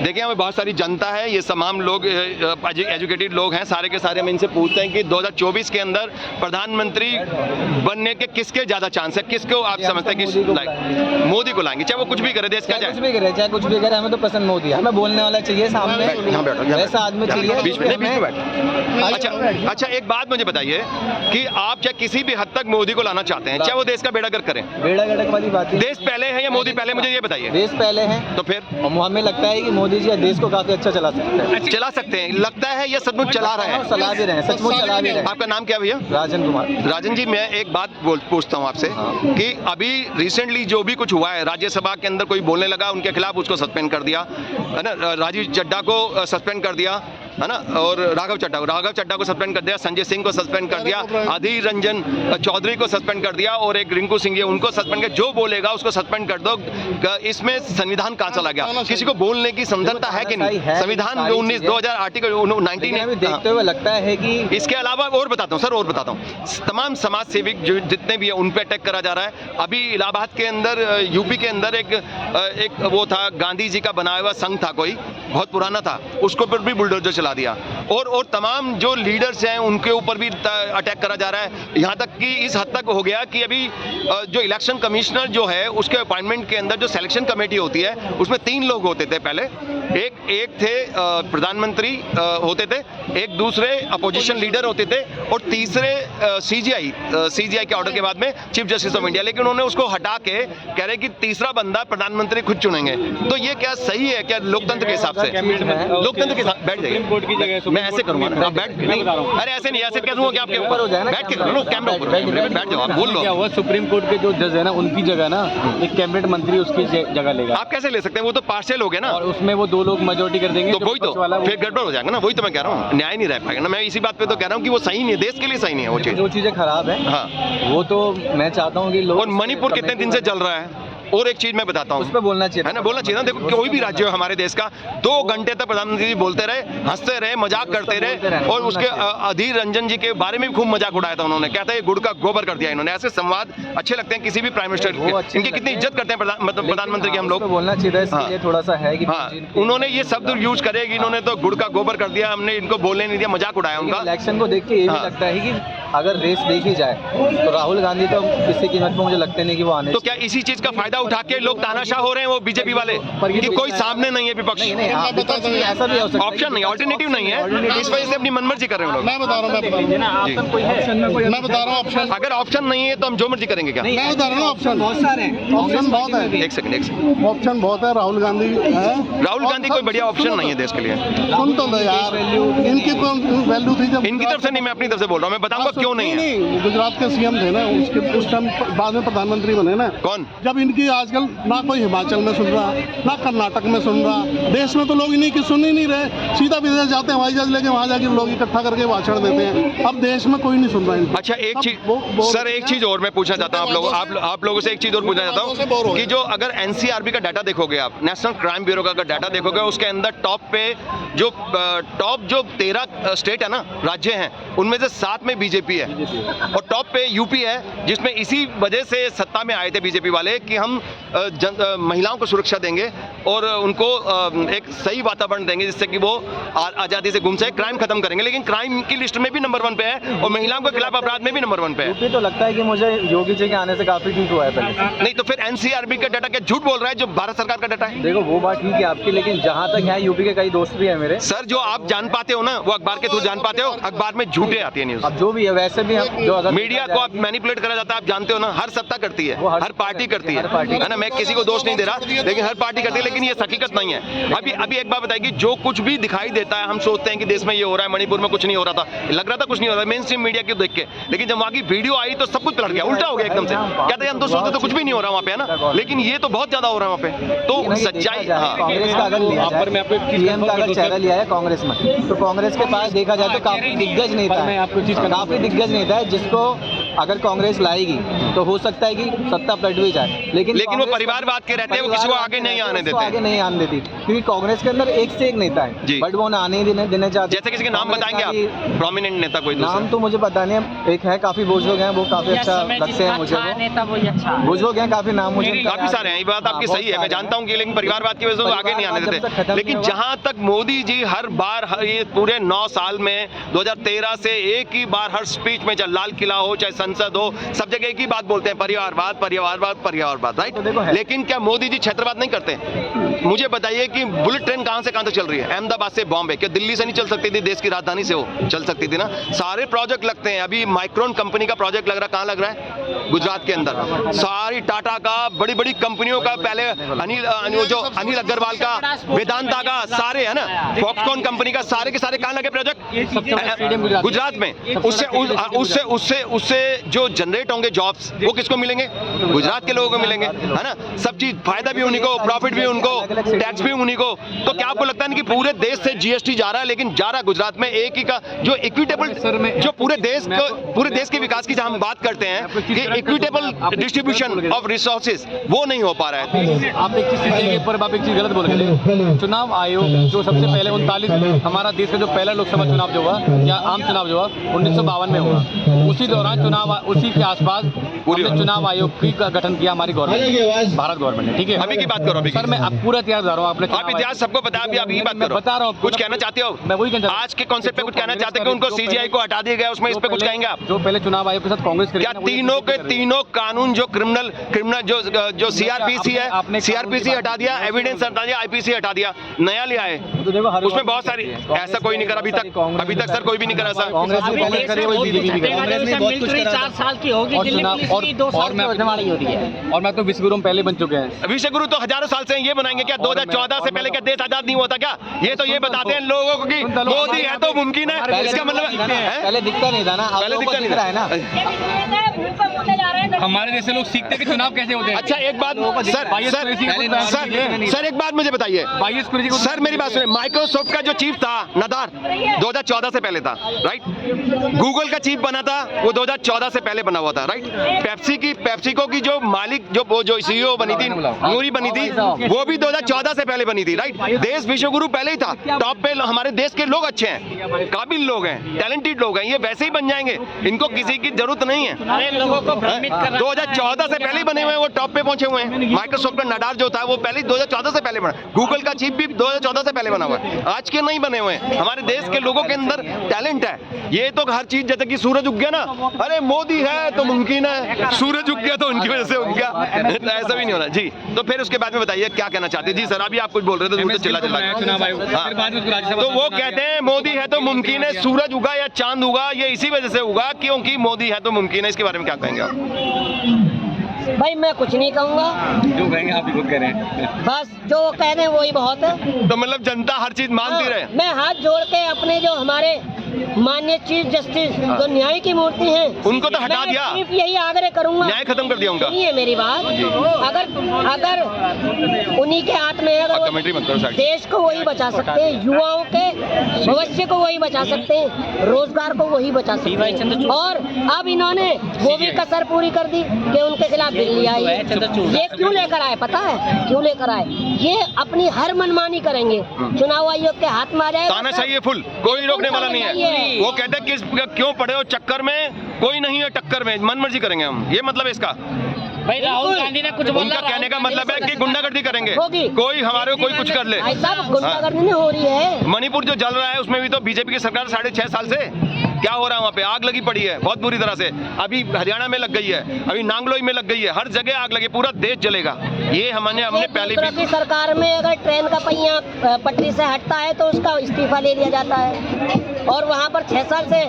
देखिए हमें बहुत सारी जनता है, ये तमाम लोग एजुकेटेड लोग हैं, सारे के सारे हम इनसे पूछते हैं कि 2024 के अंदर प्रधानमंत्री बनने के किसके ज्यादा चांस है, किसको आप समझते हैं कि मोदी को लाएंगे, चाहे वो कुछ भी करे देश का, कुछ भी करे, चाहे कुछ भी करे, हमें तो पसंद मोदी है। हमें बोलने वाला चाहिए सामने, ऐसा आदमी चाहिए बीच में। अच्छा एक बात मुझे बताइए कि आप चाहे किसी भी हद तक मोदी को लाना चाहते हैं, चाहे वो देश का बेड़ा गर्क करें, बेड़ा गर्क वाली बात है। देश पहले है या मोदी पहले, मुझे ये बताइए। देश पहले है तो फिर हमें लगता है कि मोदी जी देश को काफी अच्छा चला सकते हैं। लगता है या सचमुच चला रहे हैं? चला भी रहे हैं, सचमुच चला भी रहे हैं। आपका नाम क्या भैया? राजन कुमार। राजन जी, मैं एक बात पूछता हूँ आपसे कि अभी रिसेंटली जो भी कुछ हुआ है, राज्यसभा के अंदर कोई बोलने लगा उनके खिलाफ, उसको सस्पेंड कर दिया है ना, राजीव चड्ढा को सस्पेंड कर दिया है ना, और राघव चड्ढा को सस्पेंड कर दिया, संजय सिंह को सस्पेंड कर दिया, अधीर रंजन चौधरी को सस्पेंड कर दिया, और एक रिंकू सिंह उनको सस्पेंड कर, जो बोलेगा उसको सस्पेंड कर दो। इसमें संविधान कहाँ चला गया? किसी को बोलने की स्वतंत्रता है कि नहीं? संविधान 2000 आर्टिकल 19 देखते हुए लगता है कि इसके अलावा और बताता हूँ सर, और बताता हूँ, तमाम समाज सेविक जो जितने भी है उन पे अटैक करा जा रहा है। अभी इलाहाबाद के अंदर, यूपी के अंदर एक वो था, गांधी जी का बनाया हुआ संघ था, कोई बहुत पुराना था, उसको पर भी बुलडोजर चला दिया, और तमाम जो लीडर्स हैं उनके ऊपर भी अटैक करा जा रहा है। यहाँ तक कि इस हद तक हो गया कि अभी जो इलेक्शन कमिश्नर जो है उसके अपॉइंटमेंट के अंदर जो सिलेक्शन कमेटी होती है उसमें 3 लोग होते थे पहले, एक थे प्रधानमंत्री होते थे, एक दूसरे अपोजिशन लीडर होते थे, और तीसरे सीजीआई के ऑर्डर के बाद में चीफ जस्टिस ऑफ इंडिया, लेकिन उन्होंने उसको हटा के कह रहे कि तीसरा बंदा प्रधानमंत्री खुद चुनेंगे। तो ये क्या सही है क्या लोकतंत्र के हिसाब से? लोकतंत्र के साथ बैठ जाइए, मैं ऐसे करूंगा ना, आप बैठ नहीं, अरे ऐसे नहीं, ऐसे कह दूंगा कि आपके ऊपर हो जाए ना, बैठ के करो, कैमरा ऊपर बैठ जाओ, आप बोल लो। क्या हुआ, सुप्रीम कोर्ट के जो जज है ना, उनकी जगह ना एक कैबिनेट मंत्री उसकी जगह लेगा। आप कैसे ले सकते हैं? वो तो पार्शियल हो गए ना, और उसमें वो 2 लोग मेजोरिटी कर देंगे, तो वही तो फिर गड़बड़ हो जाएगा ना, वही तो मैं कह रहा हूँ, न्याय नहीं रह पाएगा ना। मैं इसी बात पे तो कह रहा हूँ कि वो सही नहीं है, देश के लिए सही नहीं है वो चीज, जो चीजें खराब है। हाँ, वो तो मैं चाहता हूँ कि लोग। और मणिपुर कितने दिन से चल रहा है, और एक चीज मैं बताता हूँ, उस पर बोलना चाहिए है ना, बोलना चाहिए ना। देखो कोई भी राज्य हो हमारे देश का, 2 घंटे तक प्रधानमंत्री जी बोलते रहे, हंसते रहे, मजाक करते रहे, और उसके अधीर रंजन जी के बारे में भी खूब मजाक उड़ाया था उन्होंने, कहता है गुड़ का गोबर कर दिया इन्होंने। ऐसे संवाद अच्छे लगते हैं किसी भी प्राइम मिनिस्टर के, इनकी कितनी इज्जत करते हैं मतलब प्रधानमंत्री की हम लोग। बोलना चाहिए थोड़ा सा है कि हाँ, उन्होंने ये शब्द यूज करे कि इन्होंने तो गुड़ का गोबर कर दिया, हमने इनको बोलने नहीं दिया, मजाक उड़ाया उनका। इलेक्शन को देख के ये भी लगता है कि अगर रेस देखी जाए तो राहुल गांधी तो किसी कीमत पे मुझे लगते नहीं कि वो आने। तो क्या इसी चीज का फायदा उठा के लोग तानाशाह हो रहे हैं वो बीजेपी वाले कि कोई सामने नहीं है विपक्ष? ऐसा भी हो सकता है, ऑप्शन नहीं, ऑल्टरनेटिव नहीं है, इस वजह से अपनी मनमर्जी कर रहे हैं लोग। मैं बता रहा हूँ ऑप्शन, अगर ऑप्शन नहीं है तो हम जो मर्जी करेंगे क्या? मैं बता रहा हूँ ऑप्शन बहुत सारे हैं, ऑप्शन बहुत है। एक सेकंड, ऑप्शन बहुत है। राहुल गांधी है, राहुल गांधी कोई बढ़िया ऑप्शन नहीं है देश के लिए। सुन तो लो यार, इनकी कौन वैल्यू थी जब इनकी तरफ से नहीं, मैं अपनी तरफ से बोल रहा हूँ, मैं बताऊंगा क्यों नहीं है। गुजरात के सीएम थे ना, उसके उस टाइम बाद में प्रधानमंत्री बने ना। कौन? जब इनकी आजकल ना कोई हिमाचल में सुन रहा, ना कर्नाटक में सुन रहा, देश में तो लोग इन्हीं की सुन ही नहीं रहे, सीधा विदेश जाते हैं, हवाई जहाज लेके वहां जाके लोग इकट्ठा करके भाषण देते हैं। अब देश में कोई नहीं सुन रहा है। अच्छा एक चीज सर, एक चीज और मैं पूछना चाहता हूँ आप लोगों से, एक चीज और पूछना चाहता हूँ कि जो अगर एनसीआरबी का डाटा देखोगे आप, नेशनल क्राइम ब्यूरो का डाटा देखोगे, उसके अंदर टॉप 13 स्टेट है ना, राज्य हैं, उनमें से 7 में बीजेपी है, और टॉप पे यूपी है, जिसमें इसी वजह से सत्ता में आए थे बीजेपी वाले कि हम महिलाओं को सुरक्षा देंगे और उनको एक सही वातावरण देंगे जिससे कि वो आज़ादी से घूम सके, क्राइम खत्म करेंगे। लेकिन क्राइम की लिस्ट में भी नंबर 1 पे है और महिलाओं के खिलाफ अपराध में भी नंबर 1 पे है। यूपी तो लगता है कि मुझे योगी जी के आने से काफी ठीक हुआ है पहले। नहीं तो फिर एनसीआरबी का डाटा क्या झूठ बोल रहा है जो भारत सरकार का डाटा है? देखो वो बात ठीक है आपकी, लेकिन जहाँ तक है यूपी के कई दोस्त भी है मेरे। सर जो आप जान पाते हो ना वो अखबार के थ्रू जान पाते हो, अखबार में झूठे आती है न्यूज। अब जो भी है वैसे भी हम जो अगर मीडिया को आप मैनिपुलेट करा जाता है, आप जानते हो ना, हर सत्ता करती है, हर पार्टी करती है ना, मैं किसी को दोष नहीं दे रहा, लेकिन हर पार्टी करती है, लेकिन ये हकीकत नहीं है। अभी एक बात बताएगी, जो कुछ भी दिखाई देता है हम सोचते हैं कि देश में ये हो रहा है, मणिपुर में कुछ नहीं हो रहा था, लग रहा था कुछ नहीं हो रहा, मेन स्ट्रीम मीडिया को देख के, लेकिन जब वहाँ की वीडियो आई तो सब कुछ पलट गया, उल्टा हो गया एकदम से। कहते हैं हम तो सोचते तो कुछ भी नहीं हो रहा वहाँ पे, है ना, लेकिन ये तो बहुत ज्यादा हो रहा है वहाँ पे। तो सच्चाई कांग्रेस का अगर लिया जाए, पीएम का अगर चेहरा लिया है कांग्रेस में, तो कांग्रेस के पास देखा जाए तो काफी दिग्गज नेता है, काफी दिग्गज नेता है जिसको अगर कांग्रेस लाएगी तो हो सकता है कि सत्ता पलट भी जाए, लेकिन लेकिन वो परिवारवाद के रहते हैं, वो किसी को आगे नहीं आने देते। आगे नहीं आने देती, क्योंकि कांग्रेस के अंदर एक से एक नेता है, बट वो आने ही देने चाहते। जैसे किसी के नाम बताएंगे आप, प्रोमिनेंट नेता कोई नाम तो मुझे पता नहीं है, एक है काफी बुजुर्ग हैं, वो काफी अच्छा लगते हैं मुझे, बुजुर्ग हैं काफी, नाम मुझे काफी सारे हैं। ये बात आपकी सही है, मैं जानता हूँ कि लेकिन परिवारवाद की वजह से वो आगे नहीं आने देते। लेकिन जहां तक मोदी जी हर बार ये पूरे 9 साल में 2013 से एक ही बार हर स्पीच में, चाहे लाल किला हो चाहे संसद हो, सब जगह एक ही बात बोलते हैं, परिवारवाद परिवारवाद परिवारवाद, राइट। लेकिन क्या मोदी जी क्षेत्रवाद नहीं करते? मुझे बताइए कि बुलेट ट्रेन कहां से कहां तक चल रही है? अहमदाबाद से बॉम्बे, क्या दिल्ली से नहीं चल सकती थी? देश की राजधानी से वो चल सकती थी ना। सारे प्रोजेक्ट लगते हैं, अभी माइक्रोन कंपनी का प्रोजेक्ट लग रहा है, कहां लग रहा है? गुजरात के अंदर। सारी टाटा का, बड़ी बड़ी कंपनियों का, पहले अनिल अग्रवाल का, वेदांता का, सारे है ना, फॉक्सकॉन कंपनी का, सारे के सारे कहां लगे प्रोजेक्ट? गुजरात में। उससे जो जनरेट होंगे जॉब्स, वो किसको मिलेंगे? गुजरात के लोगों को मिलेंगे, है ना। सब चीज, फायदा भी उन्हीं को, प्रॉफिट भी उनको, टैक्स भी उन्हीं को। तो क्या आपको लगता है कि पूरे देश से जीएसटी जा रहा है, लेकिन जा रहा है गुजरात में एक ही का, जो इक्विटेबल, जो पूरे देश के विकास की जहां हम बात करते हैं कि इक्विटेबल डिस्ट्रीब्यूशन ऑफ रिसोर्सेज, वो नहीं हो पा रहा है। आप एक चीज पर आप एक चीज गलत बोल रहे। चुनाव आयोग जो सबसे पहले 39, हमारा देश का जो पहला लोकसभा चुनाव जो हुआ या आम चुनाव जो हुआ 1952 में हुआ, उसी दौरान उसी के आसपास चुनाव आयोग की गठन किया हमारी गवर्नमेंट, भारत गवर्नमेंट ने, ठीक है। अभी की बात करो, अभी सर मैं अब पूरा इतिहास बता रहा हूँ, आपने आप इतिहास सबको बता, अभी अभी बात करो, बता रहा हूँ। कुछ कहना चाहते हो? मैं वही कहना, आज के कॉन्सेप्ट पे कुछ कहना चाहते हैं कि उनको सीजीआई को हटा दिया गया, उसमें इस पे कुछ कहेंगे आप? जो पहले चुनाव आयोग के साथ कांग्रेस, क्या तीनों के तीनों कानून जो क्रिमिनल जो सीआरपीसी है, सीआरपीसी हटा दिया, एविडेंस हटा दिया, आईपीसी हटा दिया, नया लिया है, उसमें बहुत सारी, ऐसा कोई नहीं करा अभी तक सर, कोई भी नहीं करा ऐसा। कांग्रेस ने पहले करे, वही बीजेपी भी करे। बहुत कुछ 4 साल की होगी, दिल्ली पुलिस की 2 साल की होने वाली होती है। और मैं तो विश्वगुरु पहले बन चुके हैं। विश्वगुरु तो हजारों साल से ये बनाएंगे क्या? 2014 से पहले क्या देश आजाद नहीं होता क्या? ये तो ये बताते हैं लोगों को कि मोदी है तो मुमकिन है, इसका मतलब पहले दिखता नहीं था ना, पहले दिखता नहीं रहा है ना। हमारे जैसे लोग सीखते हैं कि चुनाव कैसे होते हैं। अच्छा एक बात सर एक बात मुझे बताइए सर, मेरी बात सुनिए। माइक्रोसॉफ्ट का जो चीफ था नदार, 2014 से पहले था, राइट। गूगल का चीफ बना था, वो 2014 से पहले बना हुआ था, राइट। पेप्सिको की जो मालिक, जो सीईओ बनी थी, नूरी बनी थी, वो भी 2014 से पहले बनी थी, राइट। देश विश्वगुरु पहले ही था। टॉप पे हमारे देश के लोग अच्छे हैं, काबिल लोग हैं, टैलेंटेड लोग हैं, ये वैसे ही बन जाएंगे, इनको किसी की जरूरत नहीं है। लोगों को भ्रमित कर रहा है। 2014 से पहले ही बने हुए हैं, वो टॉप पे पहुंचे हुए हैं। माइक्रोसॉफ्ट का नडार जो था वो पहले 2014 से पहले बना, गूगल का चीफ भी 2014 से पहले बना हुआ है, आज के नहीं बने हुए हैं। हमारे देश के लोगों के अंदर टैलेंट है। ये तो हर चीज, जैसे कि सूरज उग गया ना, अरे मोदी है तो मुमकिन है, सूरज उग गया तो उनकी वजह से उग गया, ऐसा भी नहीं होना जी। तो फिर उसके बाद में बताइए क्या कहना चाहते हैं जी सर? अभी आप कुछ बोल रहे थे, दूर से चिल्ला तो वो कहते हैं मोदी है तो मुमकिन है, सूरज उगा या चांद उगा ये इसी वजह से उगा क्योंकि मोदी है तो मुमकिन है। इसके बारे में क्या कहेंगे आप? भाई मैं कुछ नहीं कहूँगा, जो कहेंगे आप ही खुद कह रहे हैं। बस जो कह दें वही बहुत है। तो मतलब जनता हर चीज मानती रहे। मैं हाथ जोड़ के अपने जो हमारे माननीय चीफ जस्टिस जो न्याय की मूर्ति हैं, उनको तो हटा दिया। सिर्फ यही आग्रह करूंगा, न्याय खत्म कर दिया उनका। सुनिए मेरी बात, अगर उन्हीं के हाथ में है, अगर कमेंट्री मत करो, देश को वही बचा सकते हैं, युवाओं के भविष्य को वही बचा सकते हैं, रोजगार को वही बचा सकते हैं। और अब इन्होंने वो भी कसर पूरी कर दी कि उनके खिलाफ बिल लिया है। ये क्यों लेकर आए पता है? क्यों लेकर आए? ये अपनी हर मनमानी करेंगे, चुनाव आयोग के हाथ में आ जाएगा, तानाशाही है फुल, कोई रोकने वाला नहीं है। वो कहते हैं कि क्यों पड़े हो चक्कर में, कोई नहीं है टक्कर में, मन मर्जी करेंगे हम, ये मतलब इसका। भाई राहुल गांधी ने कुछ बोला, उनका कहने का मतलब है कि गुंडागर्दी करेंगे, होगी। कोई हमारे को कोई कुछ कर ले। ऐसा गुंडागर्दी नहीं हो रही है। मणिपुर जो जल रहा है उसमें भी तो बीजेपी की सरकार 6.5 साल से क्या हो रहा है, वहाँ पे आग लगी पड़ी है बहुत बुरी तरह से। अभी हरियाणा में लग गई है, अभी नांगलोई में लग गई है, हर जगह आग लगी, पूरा देश जलेगा। ये हमने पहले भी सरकार में अगर ट्रेन का पहिया पटरी से हटता है तो उसका इस्तीफा ले लिया जाता है, और वहाँ पर 6 साल से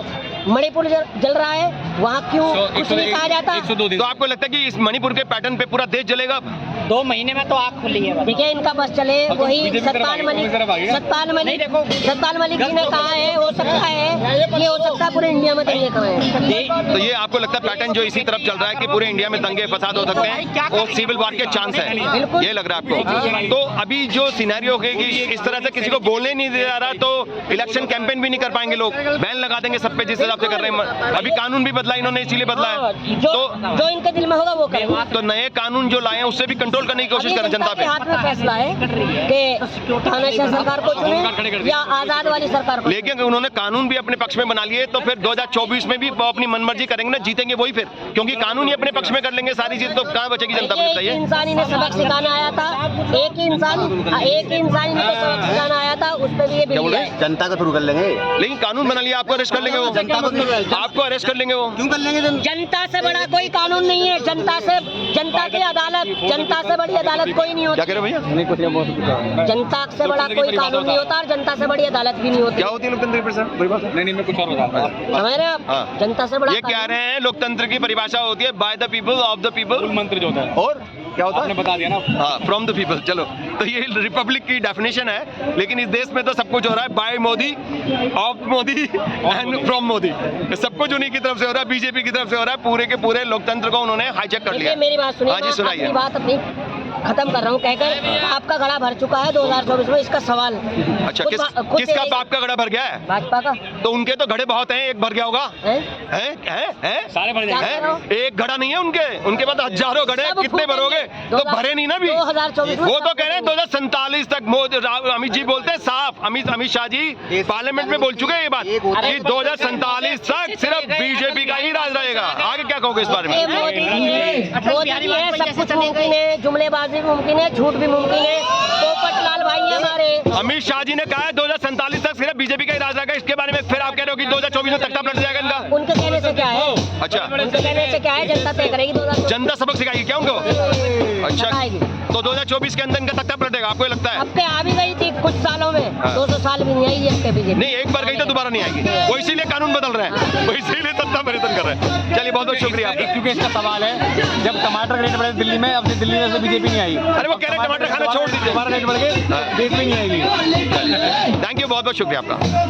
मणिपुर जल रहा है, वहाँ क्यों कुछ नहीं कहा जाता? तो आपको लगता है कि इस मणिपुर के पैटर्न पे पूरा देश जलेगा? 2 महीने में तो आग खुली है। ठीक है, इनका बस चले वही सत्तान मलिक जी ने कहा है, हो सकता है, ये हो सकता है पूरे इंडिया में दंगे कराएं। तो ये आपको लगता है पैटर्न जो इसी तरफ चल रहा है कि पूरे इंडिया में दंगे फसाद हो सकते हैं और सिविल वार के चांस है, ये लग रहा है आपको? तो अभी जो सिनेरियो है कि इस तरह से किसी को बोलने नहीं दिया जा रहा, तो इलेक्शन कैंपेन भी नहीं कर पाएंगे लोग, बैन लगा देंगे सब पे जिस हिसाब हिसाब से कर रहे हैं। अभी कानून भी बदला इन्होंने, इसीलिए बदला है। जो इनके दिल में होगा वो करेंगे। तो नए कानून जो लाए हैं उससे भी कंट्रोल करने की कोशिश करें जनता पे। हाथ में फैसला है कि तानाशाह सरकार को चुने या आजाद वाली सरकार को। लेकिन उन्होंने कानून भी अपने पक्ष में बना लिए तो फिर 2024 में भी वो अपनी मनमर्जी करेंगे ना, जीतेंगे वही फिर, क्योंकि कानून ही अपने पक्ष में कर लेंगे सारी चीज, तो कहाँ बचेगी जनता को बताइए। इंसान इन्हें सबक सिखाना आया था, एक ही इंसान इनको सबक सिखाना आया था, उस पर भी ये बिल लिया है। जनता का थ्रू कर लेंगे, लेकिन कानून बना लिया, आपको अरेस्ट कर लेंगे वो, आपको अरेस्ट कर लेंगे वो। क्यों कर लेंगे? जनता से बड़ा कोई कानून नहीं है, जनता की अदालत, जनता से बड़ी अदालत कोई नहीं क्या होती। कह रहे हो भैया? नहीं कुछ नहीं, बहुत जनता से बड़ा कोई कानून नहीं होता और जनता से बड़ी अदालत भी नहीं होती। क्या होती है लोकतंत्र की परिभाषा? नहीं मैं कुछ और बता रहा हूं। समझ रहे हैं आप? हाँ। जनता से बड़ा ये कह रहे हैं लोकतंत्र की परिभाषा होती है by the people, of the people, मूल मंत्र जो होता है, और क्या होता आपने है? बता दिया ना। हाँ, फ्रॉम द पीपल। चलो, तो ये रिपब्लिक की डेफिनेशन है, लेकिन इस देश में तो सब कुछ हो रहा है by Modi, of Modi and from Modi. सब कुछ उन्हीं की तरफ से हो रहा है, बीजेपी की तरफ से हो रहा है। पूरे के पूरे लोकतंत्र को उन्होंने हाईजैक कर लिया। मेरी बात सुनिए, हाँ जी, सुनाइए। अपनी बात अपनी खत्म कर रहा हूँ कहकर आपका घड़ा भर चुका है 2024 में, इसका सवाल। अच्छा, खुद किसका बाप का घड़ा भर गया है? भाजपा का। तो उनके तो घड़े बहुत हैं, एक भर गया होगा? हैं? हैं? सारे भर क्या जाएंगे। कह रहे हो? एक घड़ा नहीं है उनके पास हजारों घड़े, सब कितने फूटेंगे। भरोगे? तो भरे नहीं ना भी। 2024 में वो तो सब कह रहे हैं 2047 तक अमित जी बोलते हैं साफ, अमित शाह जी पार्लियामेंट में बोल चुके हैं ये बात कि 2047 तक सिर्फ बीजेपी का ही राज रहेगा। आगे क्या कहोगे इस बारे में? मोदी जी है, सब कुछ मुमकिन है, जुमलेबाजी भी मुमकिन है, झूठ भी मुमकिन है। पोपट लाल भाई हमारे अमित शाह जी ने कहा है 2047 तक सिर्फ बीजेपी का ही राज रहेगा। इसके बारे में फिर आप कह रहे हो कि 2024 में तख्ता पलट जाएगा इनका? उनके कहने से क्या है? अच्छा, उनके कहने से क्या है? जनता तय करेगी 2024। जनता सबक सिखाएगी क्या उनको? अच्छा, बताएगी। तो 2024 के अंदर इनका तख्ता पलटेगा, आपको ये लगता है? अब के आ भी गई थी कुछ सालों में, 200 साल भी नहीं आई है अब के बीजेपी। नहीं, एक बार गई तो दोबारा नहीं आएगी। वो इसीलिए कानून बदल रहे हैं, वो इसीलिए सत्ता परिवर्तन कर रहे हैं। चलिए, बहुत बहुत शुक्रिया आपका। क्योंकि इसका सवाल है, जब टमाटर का रेट बढ़े दिल्ली में, अब दिल्ली में से बीजेपी नहीं आई। अरे वो कह रहे हैं टमाटर खाना छोड़ दीजिए, हमारा रेट बढ़ गए, बीजेपी नहीं आएगी। थैंक यू, बहुत बहुत शुक्रिया आपका।